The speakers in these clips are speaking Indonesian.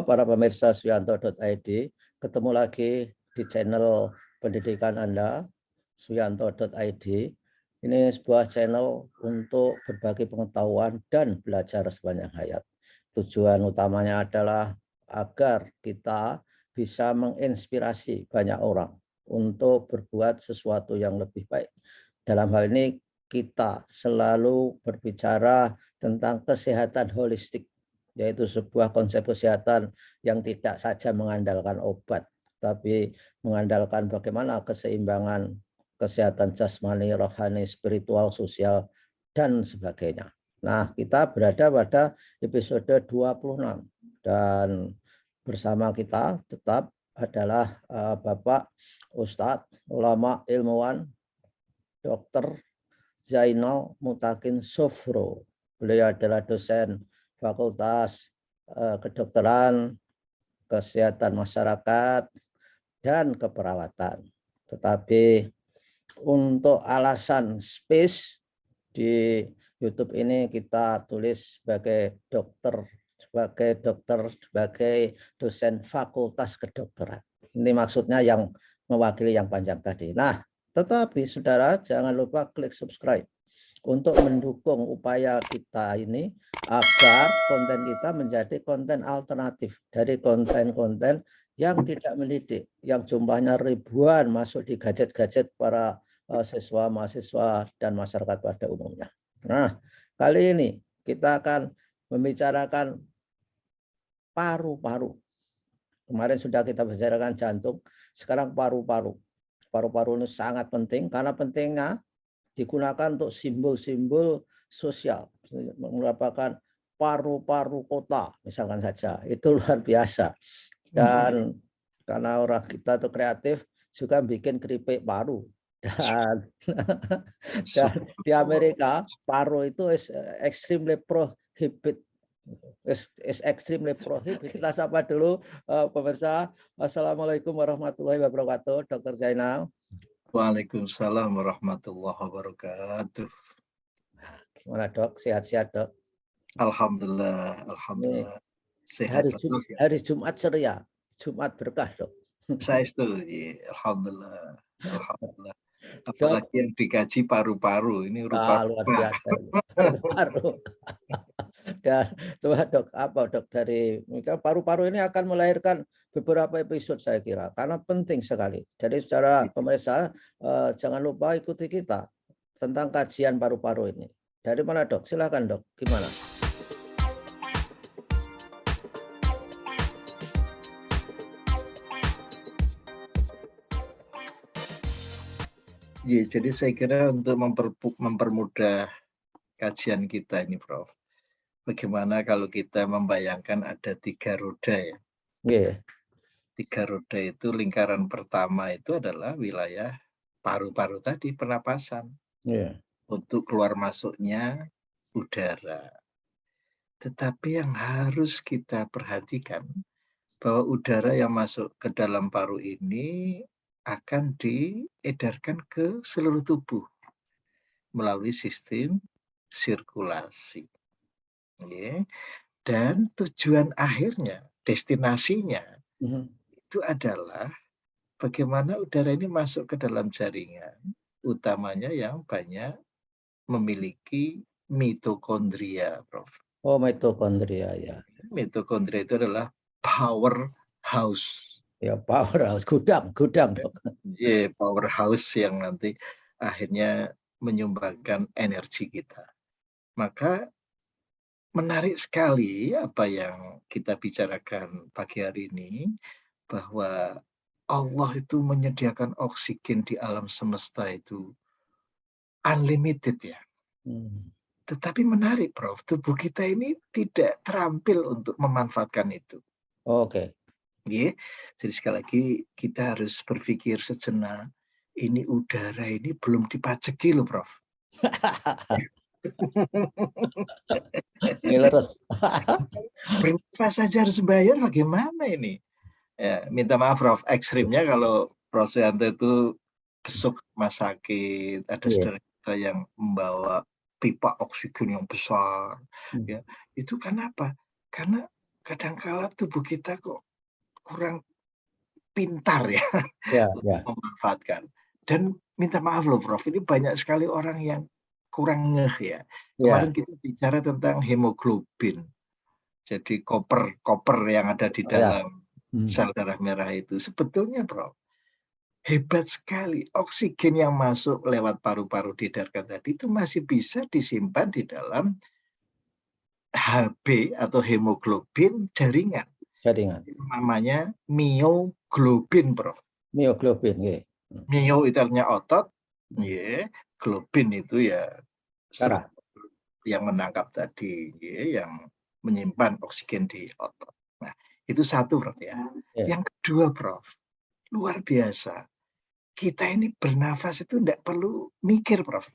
para pemirsa Suyanto.id, ketemu lagi di channel pendidikan Anda, Suyanto.id. Ini sebuah channel untuk berbagi pengetahuan dan belajar sepanjang hayat. Tujuan utamanya adalah agar kita bisa menginspirasi banyak orang untuk berbuat sesuatu yang lebih baik. Dalam hal ini kita selalu berbicara tentang kesehatan holistik, yaitu sebuah konsep kesehatan yang tidak saja mengandalkan obat, tapi mengandalkan bagaimana keseimbangan kesehatan jasmani, rohani, spiritual, sosial, dan sebagainya. Nah, kita berada pada episode 26 dan bersama kita tetap adalah Bapak Ustadz, ulama, ilmuwan, Dr. Zainal Mutakin Sofro. Beliau adalah dosen Fakultas Kedokteran, Kesehatan Masyarakat, dan Keperawatan. Tetapi untuk alasan space di YouTube ini kita tulis sebagai sebagai dosen Fakultas Kedokteran. Ini maksudnya yang mewakili yang panjang tadi. Nah, tetapi saudara jangan lupa klik subscribe untuk mendukung upaya kita ini agar konten kita menjadi konten alternatif dari konten-konten yang tidak mendidik, yang jumlahnya ribuan masuk di gadget-gadget para siswa, mahasiswa, dan masyarakat pada umumnya. Nah, kali ini kita akan membicarakan paru-paru. Kemarin sudah kita bicarakan jantung, sekarang paru-paru. Paru-paru ini sangat penting karena pentingnya digunakan untuk simbol-simbol sosial, merupakan paru-paru kota misalkan saja, itu luar biasa. Dan karena orang kita itu kreatif juga bikin keripik paru, dan di Amerika paru itu extremely prohibit. Is extremely prohibit. Kita sapa dulu pemirsa. Assalamualaikum warahmatullahi wabarakatuh, Dr. Zainal. Waalaikumsalam warahmatullahi wabarakatuh. Gimana dok? Sehat-sehat dok? Alhamdulillah, alhamdulillah. Sehat betul ya. Hari Jumat ceria, Jumat berkah dok. Saya setuju, alhamdulillah, alhamdulillah. Apalagi yang dikaji paru-paru ini luar biasa. Paru-paru. Dan coba dok, apa dok dari paru-paru ini akan melahirkan beberapa episode saya kira karena penting sekali. Jadi secara pemirsa jangan lupa ikuti kita tentang kajian paru-paru ini. Dari mana dok? Silakan dok. Gimana? Ya, jadi saya kira untuk mempermudah kajian kita ini, Prof. Bagaimana kalau kita membayangkan ada 3 roda ya? Yeah. 3 roda itu lingkaran pertama itu adalah wilayah paru-paru tadi, pernapasan. Yeah. Untuk keluar masuknya udara. Tetapi yang harus kita perhatikan bahwa udara yang masuk ke dalam paru ini akan diedarkan ke seluruh tubuh melalui sistem sirkulasi. Dan tujuan akhirnya, destinasinya itu adalah bagaimana udara ini masuk ke dalam jaringan, utamanya yang banyak memiliki mitokondria, Prof. Oh, mitokondria ya. Mitokondria itu adalah powerhouse. Ya, powerhouse, gudang. Ya, powerhouse yang nanti akhirnya menyumbangkan energi kita. Maka menarik sekali apa yang kita bicarakan pagi hari ini, bahwa Allah itu menyediakan oksigen di alam semesta itu unlimited ya. Tetapi menarik Prof, tubuh kita ini tidak terampil untuk memanfaatkan itu. Oke. Jadi sekali lagi kita harus berpikir sejenak, ini udara ini belum dipajeki loh Prof. Bernafas saja harus bayar, bagaimana ini? Ya, minta maaf Prof, ekstrimnya kalau Prof Suyanto itu besok rumah sakit, ada saudara kita yang membawa pipa oksigen yang besar, ya itu karena apa? Karena kadangkala tubuh kita kok kurang pintar ya Ya, untuk ya, memanfaatkan. Dan minta maaf loh Prof, ini banyak sekali orang yang kurang ngeh ya. ya, Kemarin kita bicara tentang hemoglobin. Jadi koper yang ada di ya. dalam sel darah merah itu. Sebetulnya Prof, hebat sekali. Oksigen yang masuk lewat paru-paru diedarkan tadi itu masih bisa disimpan di dalam HB atau hemoglobin jaringan. Jaringan. Namanya mioglobin, Prof. Mioglobin, nggih. Mio itu artinya otot, ya. Globin itu ya Darah. yang menangkap tadi, ya, yang menyimpan oksigen di otot. Nah, itu satu, Prof ya. Ya. Yang kedua, Prof, luar biasa. Kita ini bernafas itu enggak perlu mikir, Prof.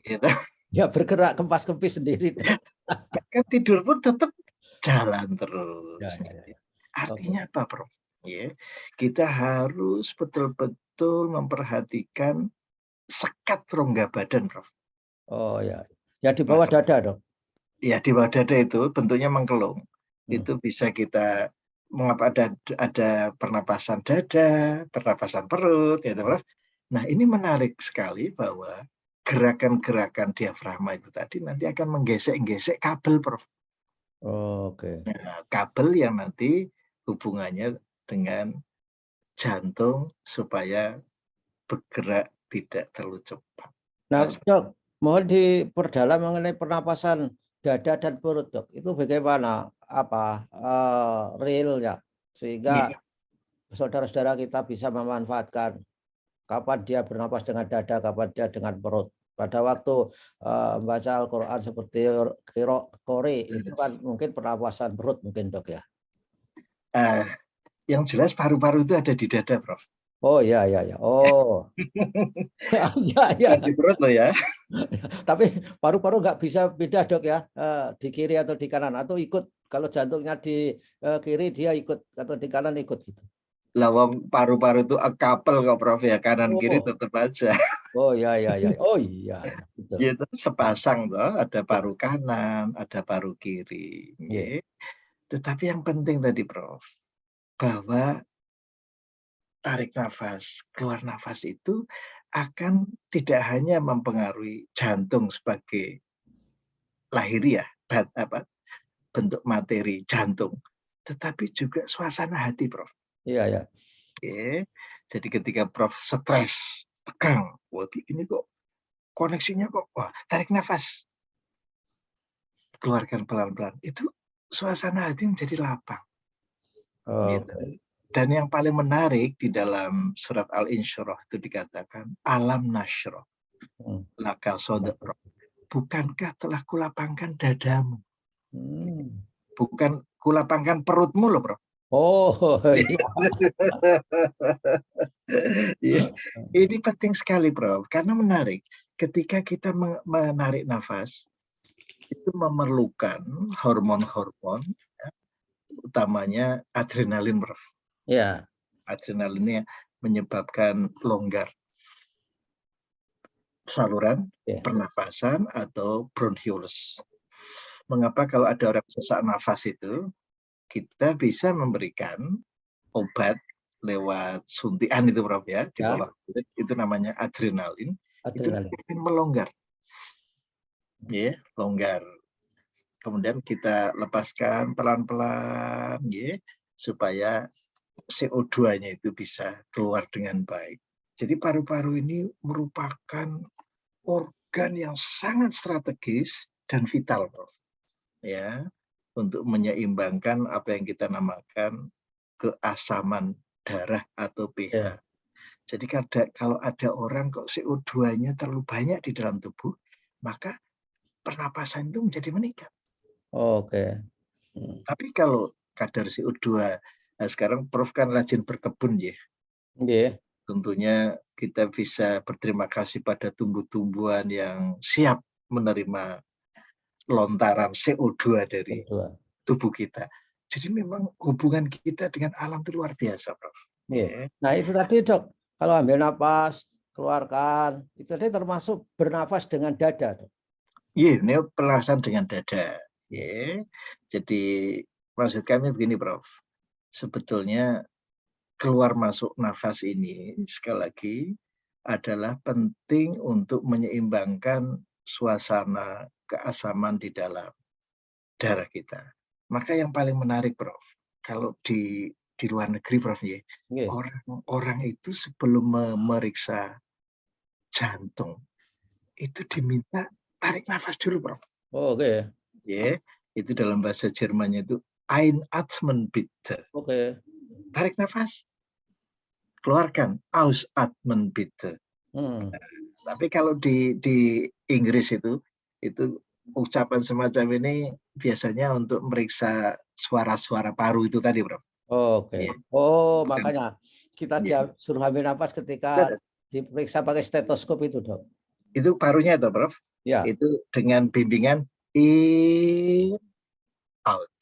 Gitu. Ya bergerak kempas-kempis sendiri. Kan tidur pun tetap jalan Ya, terus. ya, ya. Oke. Artinya apa, Prof? Ya, kita harus betul-betul memperhatikan sekat rongga badan, Prof. Oh ya. Ya di bawah Mas, dada, Dok. ya di bawah dada itu bentuknya mengkelung. Hmm. Itu bisa kita mengapa ada pernapasan dada, pernapasan perut, gitu, Prof. Nah, ini menarik sekali bahwa gerakan-gerakan diafragma itu tadi nanti akan menggesek-gesek kabel, Prof. Oke. Nah, kabel yang nanti hubungannya dengan jantung supaya bergerak tidak terlalu cepat. Nah, Nah, Dok, mohon diperdalam mengenai pernapasan dada dan perut, Dok. Itu bagaimana realnya sehingga iya, saudara-saudara kita bisa memanfaatkan kapan dia bernapas dengan dada, kapan dia dengan perut. Pada waktu membaca Al-Quran seperti Qori itu kan mungkin pernapasan perut mungkin, Dok ya. eh, yang jelas paru-paru itu ada di dada, Prof. Oh ya, ya, ya. Oh ya, ya. Bukan di perut loh ya. Tapi paru-paru nggak bisa beda, Dok ya, di kiri atau di kanan atau ikut kalau jantungnya di kiri dia ikut atau di kanan ikut gitu. Lawang paru-paru itu couple kok, Prof ya, kanan kiri Oh, tetap aja. oh ya, ya, ya. Oh iya, ya, betul. Gitu sepasang toh, ada paru kanan, ada paru kiri. Iya, Tetapi yang penting tadi, Prof, bahwa tarik nafas, keluar nafas itu akan tidak hanya mempengaruhi jantung sebagai lahiriah, bentuk materi jantung, tetapi juga suasana hati, Prof. iya, ya. Oke. Jadi ketika Prof stres, tegang, wah ini kok koneksinya kok, wah tarik nafas, keluarkan pelan-pelan. Itu suasana hati menjadi lapang. Gitu. Oke. Dan yang paling menarik di dalam surat Al-Insyirah itu dikatakan, alam nasyroh, Hmm. laka sodroh. Bukankah telah kulapangkan dadamu? Hmm. Bukan kulapangkan perutmu loh, Bro. Oh iya. Ini penting sekali, Bro, karena menarik. Ketika kita menarik nafas, itu memerlukan hormon-hormon, ya, utamanya adrenalin, Bro. Ya, Adrenalinnya menyebabkan longgar saluran ya. pernafasan atau bronchiolus. Mengapa kalau ada orang sesak nafas itu, kita bisa memberikan obat lewat suntikan itu, Prof ya, di Ya, bawah kulit, itu namanya adrenalin, itu adrenalin. akan melonggar, ya, longgar. Kemudian kita lepaskan pelan-pelan, ya, supaya CO2-nya itu bisa keluar dengan baik. Jadi paru-paru ini merupakan organ yang sangat strategis dan vital, Prof. Ya, untuk menyeimbangkan apa yang kita namakan keasaman darah atau Ya. pH. Jadi kalau ada orang kok CO2-nya terlalu banyak di dalam tubuh, maka pernapasan itu menjadi meningkat. Oke. Hmm. Tapi kalau kadar CO2, nah sekarang Prof kan rajin berkebun ya. Iya. Tentunya kita bisa berterima kasih pada tumbuh-tumbuhan yang siap menerima lontaran CO2 dari Kedua. tubuh kita. Jadi memang hubungan kita dengan alam itu luar biasa, Prof. Iya. Ya. Nah itu tadi, Dok, kalau ambil napas, keluarkan, itu tadi termasuk bernafas dengan dada, Dok. Iya, ini pernapasan dengan dada. Ya. Jadi maksud kami begini, Prof. Sebetulnya keluar masuk nafas ini sekali lagi adalah penting untuk menyeimbangkan suasana keasaman di dalam darah kita. Maka yang paling menarik, Prof, kalau di luar negeri, Prof, ya, Nggih. orang itu sebelum memeriksa jantung itu diminta tarik nafas dulu, Prof. Oh, oke. Ya, itu dalam bahasa Jermannya itu Einatmen bitte. Oke. Tarik nafas, keluarkan Ausatmen bitte. Hmm. Tapi kalau di Inggris itu ucapan semacam ini biasanya untuk meriksa suara-suara paru itu tadi, Prof. Oke. Iya, Oh, bukan. makanya kita Iya. suruh ambil napas ketika Betul. diperiksa pakai stetoskop itu, Dok. Itu parunya itu, Prof. Ya. Itu dengan bimbingan in, out.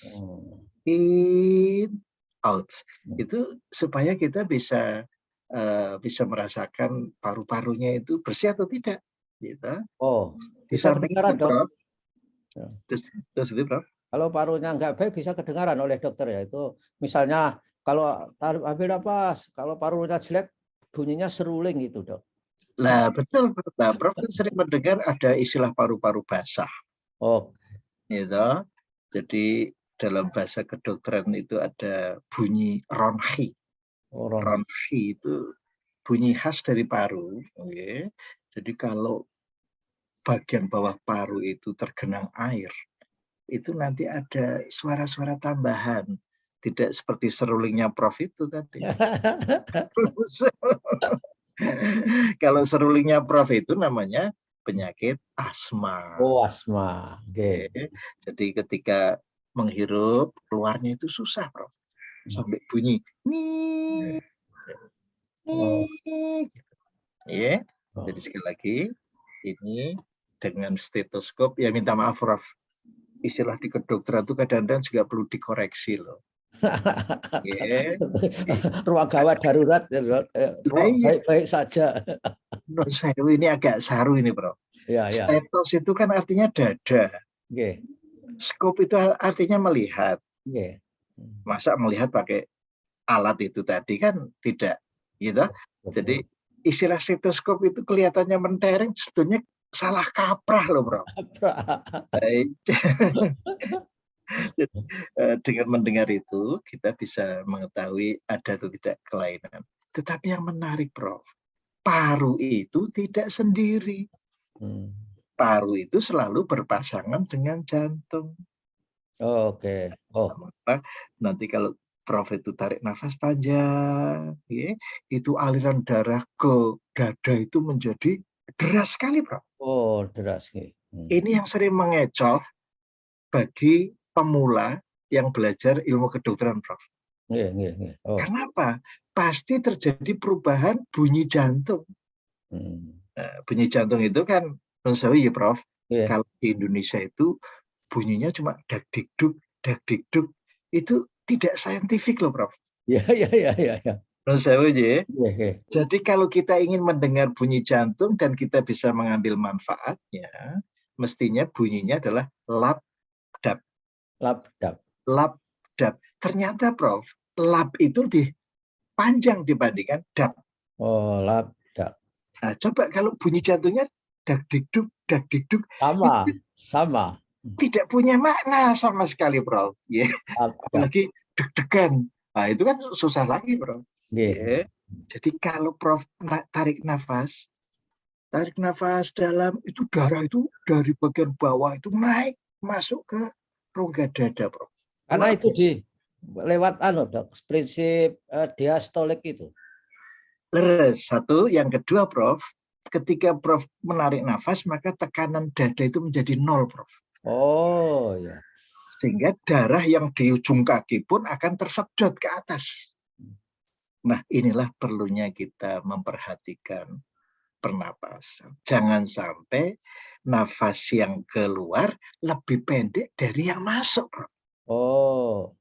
Hmm. In, out. Hmm. Itu supaya kita bisa merasakan paru-parunya itu bersih atau tidak, gitu. Oh, Di bisa samping itu, kedengaran, Dok. Prof. Ya. Terus itu, Prof. Kalau parunya nggak baik bisa kedengaran oleh dokter ya. Itu misalnya kalau ambil napas, kalau parunya jelek bunyinya seruling gitu, Dok. Lah betul, nah, Prof kan sering mendengar ada istilah paru-paru basah, Oh, gitu. Jadi dalam bahasa kedokteran itu ada bunyi ronchi. orang. Ronchi itu bunyi khas dari paru. Okay. Jadi kalau bagian bawah paru itu tergenang air, itu nanti ada suara-suara tambahan. Tidak seperti serulingnya Prof itu tadi. Kalau serulingnya Prof itu namanya penyakit asma. Oh, asma. Oke. Oke. Jadi ketika menghirup keluarnya itu susah, Prof. Sampai bunyi nih, Oh, gitu. Ya. oh. Jadi sekali lagi ini dengan stetoskop ya minta maaf, Prof. Istilah di kedokteran itu kadang-kadang juga perlu dikoreksi loh. Ya. Ruang gawat darurat, ruang Iya, baik-baik saja. menurut saya ini agak saru ini, Prof. Ya, ya. Stetos itu kan artinya dada. Oke. Skop itu artinya melihat. Oke. Masa melihat pakai alat itu tadi kan tidak, gitu. Jadi istilah stetoskop itu kelihatannya mentereng, sebetulnya salah kaprah loh, Bro. Dengan mendengar itu kita bisa mengetahui ada atau tidak kelainan. Tetapi yang menarik, Prof, paru itu tidak sendiri. Paru itu selalu berpasangan dengan jantung. Oke. Oh. Maka nanti kalau Prof itu tarik nafas panjang, ya, itu aliran darah ke dada itu menjadi deras sekali, Prof. Oh, deras nih. Ini yang sering mengecoh bagi pemula yang belajar ilmu kedokteran, Prof. Nggih. Oh. Karena apa? Pasti terjadi perubahan bunyi jantung. Bunyi jantung itu kan, menurut saya ya, Prof, Yeah. kalau di Indonesia itu bunyinya cuma dak-dikduk, itu tidak saintifik loh, Prof. Ya. Menurut saya ya. Yeah. Jadi kalau kita ingin mendengar bunyi jantung dan kita bisa mengambil manfaatnya, mestinya bunyinya adalah lap-dap. Lap-dap. Lap-dap. Ternyata, Prof, lap itu lebih panjang dibandingkan dap. Oh, lap-dap. Nah, coba kalau bunyi jantungnya dak-dikduk, sama. Tidak punya makna sama sekali, Prof. Ya. Apalagi deg-degan. Nah, itu kan susah lagi, Prof. Yeah. Ya. Jadi kalau Prof tarik nafas dalam, itu darah itu dari bagian bawah itu naik masuk ke rongga dada, Prof. Karena itu lewat Dok, prinsip diastolik itu. Leres. Satu, yang kedua, Prof, ketika Prof menarik nafas, maka tekanan dada itu menjadi 0, Prof. Oh, ya. Sehingga darah yang di ujung kaki pun akan tersedot ke atas. Nah, inilah perlunya kita memperhatikan pernapasan. Jangan sampai nafas yang keluar lebih pendek dari yang masuk, Prof. Oh.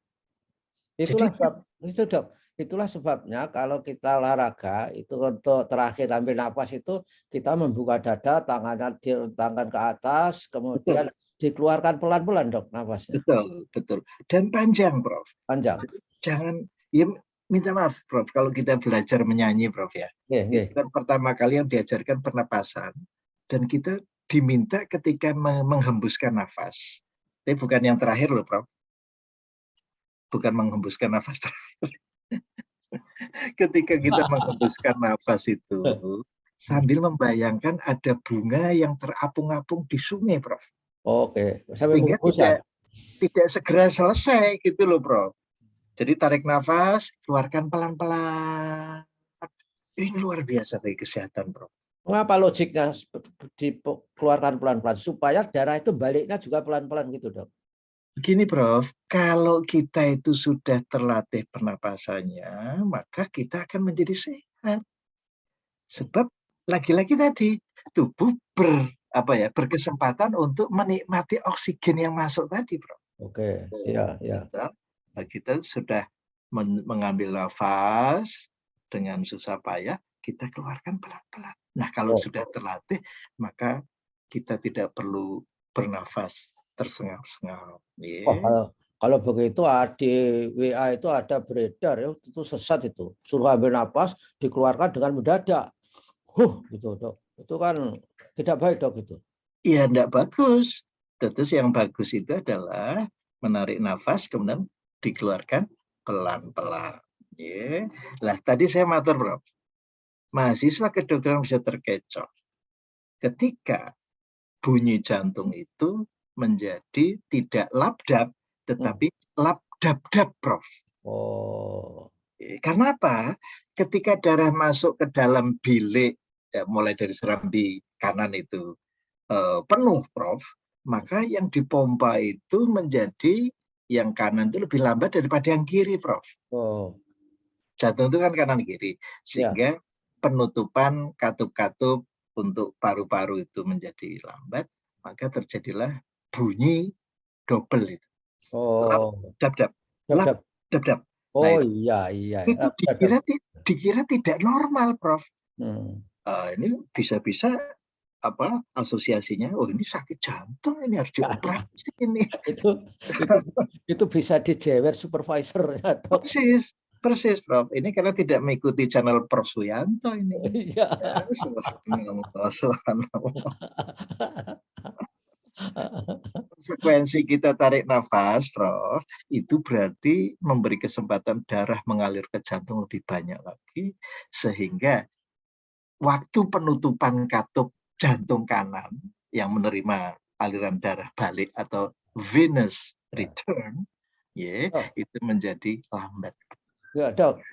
Itulah Jadi, Dok. Itulah sebabnya kalau kita olahraga itu untuk terakhir ambil nafas itu kita membuka dada, tangan ke atas, kemudian betul. dikeluarkan pelan-pelan dok nafasnya. Betul, betul. Dan panjang, Prof. Panjang. Jadi jangan, ya minta maaf, Prof. Kalau kita belajar menyanyi, Prof ya, Nggih, nggih. itu kan pertama kali yang diajarkan pernapasan, dan kita diminta ketika menghembuskan nafas. Tapi bukan yang terakhir loh, Prof. Bukan menghembuskan nafas terakhir. Ketika kita menghembuskan nafas itu, sambil membayangkan ada bunga yang terapung-apung di sungai, Prof. Oke, sampai Sehingga berhembusan. tidak segera selesai gitu loh, Prof. Jadi tarik nafas, keluarkan pelan-pelan. Ini luar biasa bagi kesehatan, Prof. Mengapa logiknya dikeluarkan pelan-pelan supaya darah itu baliknya juga pelan-pelan gitu dok? Begini, Prof, kalau kita itu sudah terlatih pernapasannya, maka kita akan menjadi sehat. Sebab lagi-lagi tadi tubuh berkesempatan untuk menikmati oksigen yang masuk tadi, Prof. Oke, iya, iya. Kita sudah mengambil nafas dengan susah payah, kita keluarkan pelan-pelan. Nah, kalau sudah terlatih, maka kita tidak perlu bernafas tersengal-sengal. Oh, kalau begitu di WA itu ada beredar ya, itu sesat itu. Suruh ambil napas, dikeluarkan dengan mendadak. Gitu dok. Itu kan tidak baik dok itu. Iya, enggak bagus. Terus yang bagus itu adalah menarik nafas, kemudian dikeluarkan pelan-pelan. Lah, tadi saya matur, Prof. Mahasiswa kedokteran bisa terkecoh ketika bunyi jantung itu menjadi tidak labdab, tetapi labdab-dab, Prof. Oh. Karena apa? Ketika darah masuk ke dalam bilik, ya, mulai dari serambi kanan itu penuh, Prof, maka yang dipompa itu menjadi yang kanan itu lebih lambat daripada yang kiri, Prof. Oh. Jantung itu kan kanan kiri, sehingga penutupan katup-katup untuk paru-paru itu menjadi lambat, maka terjadilah bunyi double itu. Lap, Oh. dap, dap, lap, dap, dap. Nah, Oh iya, iya. itu dikira tidak normal, Prof. Ini bisa-bisa asosiasinya, oh ini sakit jantung, ini harus dioperasi ini. Itu bisa dijewer supervisornya dok. Persis, Prof. Ini karena tidak mengikuti channel Prof Suyanto ini. Iya. Konsekuensi kita tarik nafas, Prof, itu berarti memberi kesempatan darah mengalir ke jantung lebih banyak lagi, sehingga waktu penutupan katup jantung kanan yang menerima aliran darah balik atau venous return, itu menjadi lambat. Ya dok,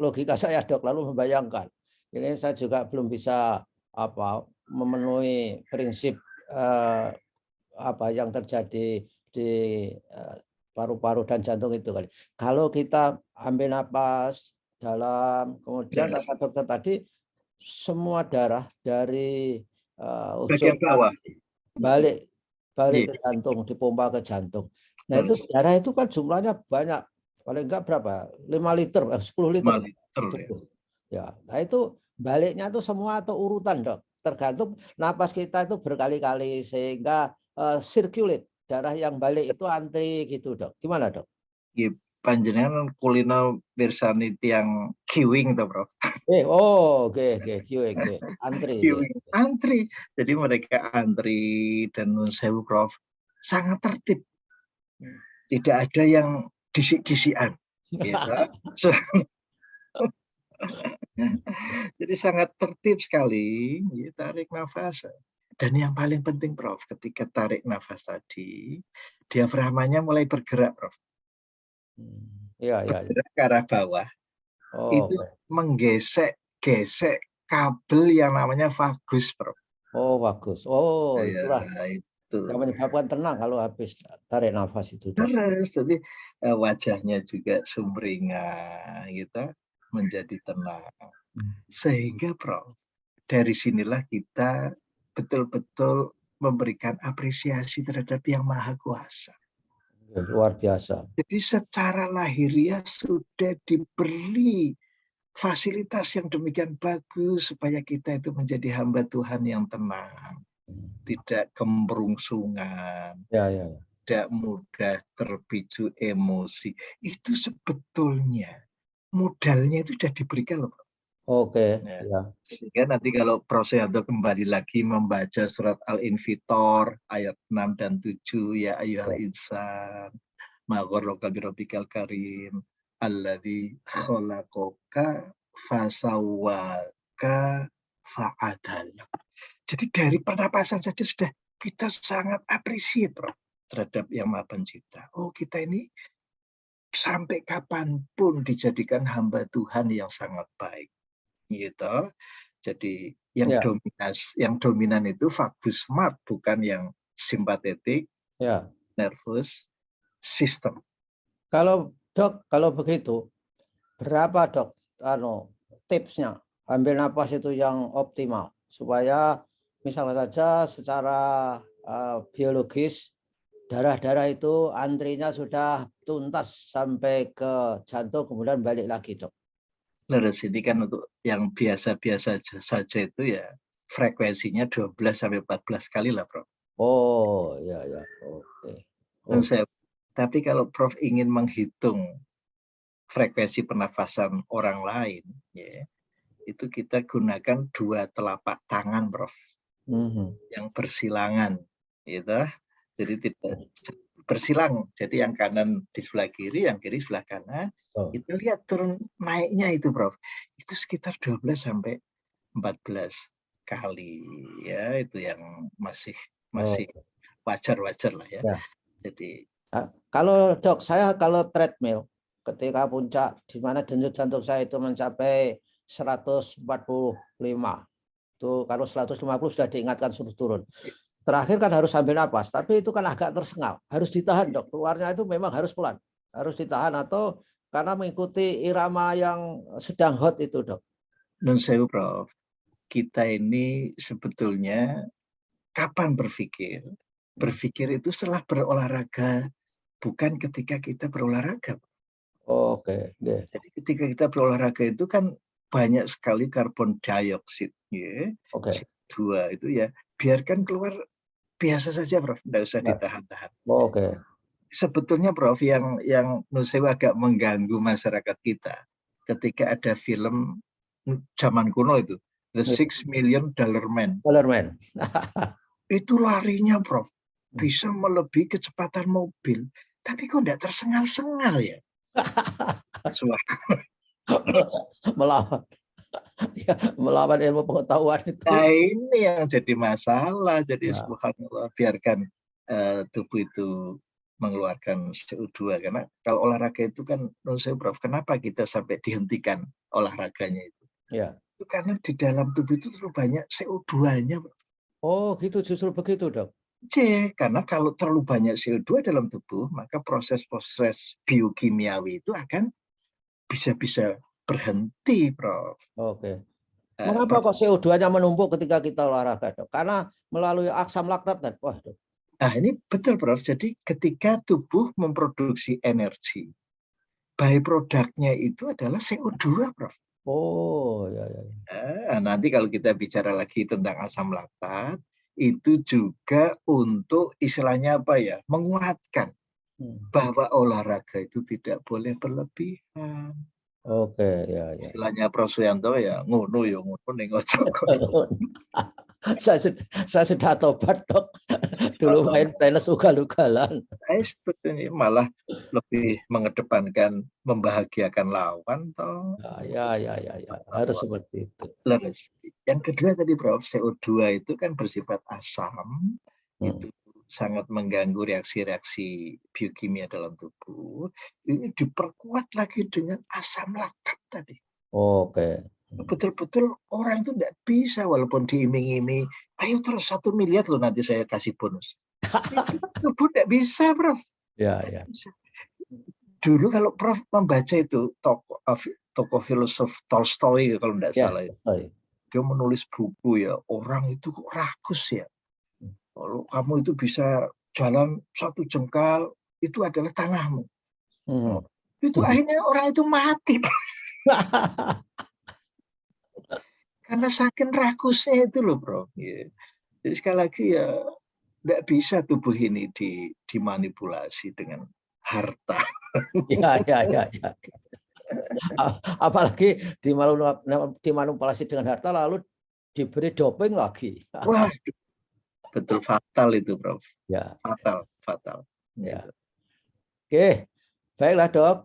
logika saya dok lalu membayangkan, ini saya juga belum bisa memenuhi prinsip yang terjadi di paru-paru dan jantung itu kali. Kalau kita ambil napas dalam, kemudian kata dokter tadi semua darah dari ujung Bagian bawah balik ke jantung, dipompa ke jantung. Nah itu darah itu kan jumlahnya banyak, paling enggak berapa? 5 liter, 10 liter. 5 liter ya. Nah itu baliknya itu semua atau urutan dok, tergantung napas kita itu berkali-kali sehingga circulate darah yang balik itu antri gitu dok. Gimana dok? Panjenengan kulino pirsani tiang queuing to, Prof. Oke, antri. Antri. Jadi mereka antri dan nun sewu, Prof, sangat tertib. Tidak ada yang disik-disikan. Gitu. Jadi sangat tertib sekali, tarik nafas. Dan yang paling penting, Prof, ketika tarik nafas tadi, diafragmanya mulai bergerak, Prof. Bergerak ke arah bawah. Itu menggesek kabel yang namanya vagus, Prof. Oh, vagus. Oh, itulah itu yang menyebabkan tenang kalau habis tarik nafas itu. Terus, jadi wajahnya juga sumringah, gitu, menjadi tenang. Sehingga, Prof, dari sinilah kita betul-betul memberikan apresiasi terhadap Yang Maha Kuasa. Luar biasa. Jadi secara lahiriah sudah diberi fasilitas yang demikian bagus supaya kita itu menjadi hamba Tuhan yang tenang. tidak kemerungsungan, Ya, ya. tidak mudah terpicu emosi. Itu sebetulnya modalnya itu sudah diberikan loh. Oke, Ya. ya. Sehingga nanti kalau Prof. Yanto kembali lagi membaca surat Al-Infitor ayat 6 dan 7, ya ayyuhal insan ma gharraka birabbikal karim alladzi khalaqaka fasawwaka fa'adalak. Jadi dari pernapasan saja sudah kita sangat appreciate, Prof, terhadap Yang Maha Pencipta. Oh, kita ini sampai kapanpun dijadikan hamba Tuhan yang sangat baik. Gitu. Jadi yang Ya. dominan itu vagus smart, bukan yang simpatetik, Ya. nervous system. Kalau Dok, kalau begitu, berapa Dok tipsnya ambil napas itu yang optimal supaya misalnya saja secara biologis darah-darah itu antrinya sudah tuntas sampai ke jantung kemudian balik lagi, Dok. Leres ini kan untuk yang biasa-biasa saja itu ya frekuensinya 12 sampai 14 kali lah, Prof. Oh, ya, ya. Oke. Tapi kalau Prof ingin menghitung frekuensi pernafasan orang lain, ya, itu kita gunakan 2 telapak tangan, Prof. Yang bersilangan, gitu. Jadi tidak bersilang. Jadi yang kanan di sebelah kiri, yang kiri sebelah kanan. Kita lihat turun naiknya itu, Prof. Itu sekitar 12 sampai 14 kali, ya. Itu yang masih wajar-wajar lah ya. Jadi kalau Dok, saya kalau treadmill ketika puncak di mana denyut jantung saya itu mencapai 145. Itu kalau 150 sudah diingatkan suruh turun. Terakhir kan harus ambil napas, tapi itu kan agak tersengal. Harus ditahan, Dok. Keluarnya itu memang harus pelan. Harus ditahan atau karena mengikuti irama yang sedang hot itu, Dok. Nun sewu, Prof. Kita ini sebetulnya kapan berpikir? Berpikir itu setelah berolahraga, bukan ketika kita berolahraga. Oke. Jadi ketika kita berolahraga itu kan banyak sekali karbon dioksida, ya, CO2 itu ya biarkan keluar biasa saja, Prof. Tidak usah ditahan-tahan. Oke. Sebetulnya, Prof, yang Nusewu agak mengganggu masyarakat kita ketika ada film zaman kuno itu The $6 Million Man. Itu larinya, Prof, bisa melebihi kecepatan mobil, tapi kok tidak tersengal-sengal ya? melawan ilmu pengetahuan itu. Nah, ini yang jadi masalah. Jadi subhanallah, biarkan tubuh itu mengeluarkan CO2, karena kalau olahraga itu kan, Prof, kenapa kita sampai dihentikan olahraganya itu? Ya. Itu karena di dalam tubuh itu terlalu banyak CO2-nya. Oh, gitu, justru begitu, Dok. Karena kalau terlalu banyak CO2 dalam tubuh, maka proses-proses biokimiawi itu akan bisa berhenti, Prof. Oke. Mengapa kok CO2-nya menumpuk ketika kita olahraga, Dok? Karena melalui asam laktat, kan? Wah, Dok. Nah, ini betul, Prof. Jadi ketika tubuh memproduksi energi, byproduct-nya itu adalah CO2, Prof. Oh, ya. Nanti kalau kita bicara lagi tentang asam laktat, itu juga untuk istilahnya apa ya, menguatkan bahwa olahraga itu tidak boleh berlebihan. Oke, ya. Istilahnya Prof. Suyanto ya ngono ya ngono ning ojo. Saya sudah tobat, Dok. Dulu main tenis ugal-ugalan. Ini malah lebih mengedepankan membahagiakan lawan toh. Ya. Harus seperti itu. Yang kedua tadi, Prof, CO2 itu kan bersifat asam, itu sangat mengganggu reaksi-reaksi biokimia dalam tubuh. Ini diperkuat lagi dengan asam laktat tadi. Oke. Betul-betul orang itu tidak bisa, walaupun diiming-iming, ayo terus 1 miliar loh nanti saya kasih bonus. Tubuh tidak bisa, Prof. Ya. Dulu kalau Prof membaca itu tokoh filosof Tolstoy kalau tidak salah, dia menulis buku ya, orang itu kok rakus ya. Kalau kamu itu bisa jalan 1 jengkal, itu adalah tanahmu. Itu akhirnya orang itu mati. Karena saking rakusnya itu loh, Bro. Jadi sekali lagi ya, nggak bisa tubuh ini dimanipulasi dengan harta. Ya, ya, ya, ya. Apalagi dimanipulasi dengan harta lalu diberi doping lagi. Wah, betul fatal itu, Prof. Ya, Fatal, fatal. ya. Gitu. Oke, baiklah Dok.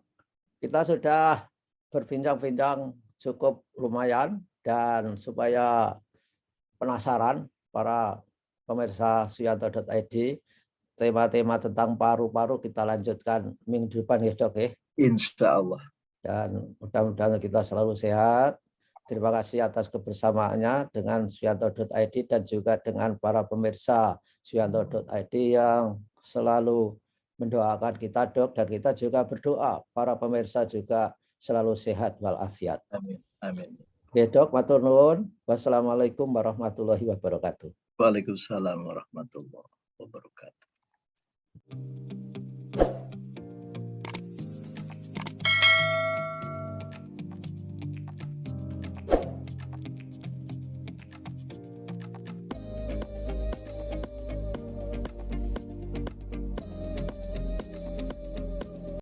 Kita sudah berbincang-bincang cukup lumayan dan supaya penasaran para pemirsa suyanto.id, tema-tema tentang paru-paru kita lanjutkan minggu depan ya Dok ya. Insya Allah. Dan mudah-mudahan kita selalu sehat. Terima kasih atas kebersamaannya dengan suyanto.id dan juga dengan para pemirsa suyanto.id yang selalu mendoakan kita Dok, dan kita juga berdoa para pemirsa juga selalu sehat walafiat. Amin. Amin. Oke Dok, matur nuwun. Wassalamualaikum warahmatullahi wabarakatuh. Waalaikumsalam warahmatullahi wabarakatuh.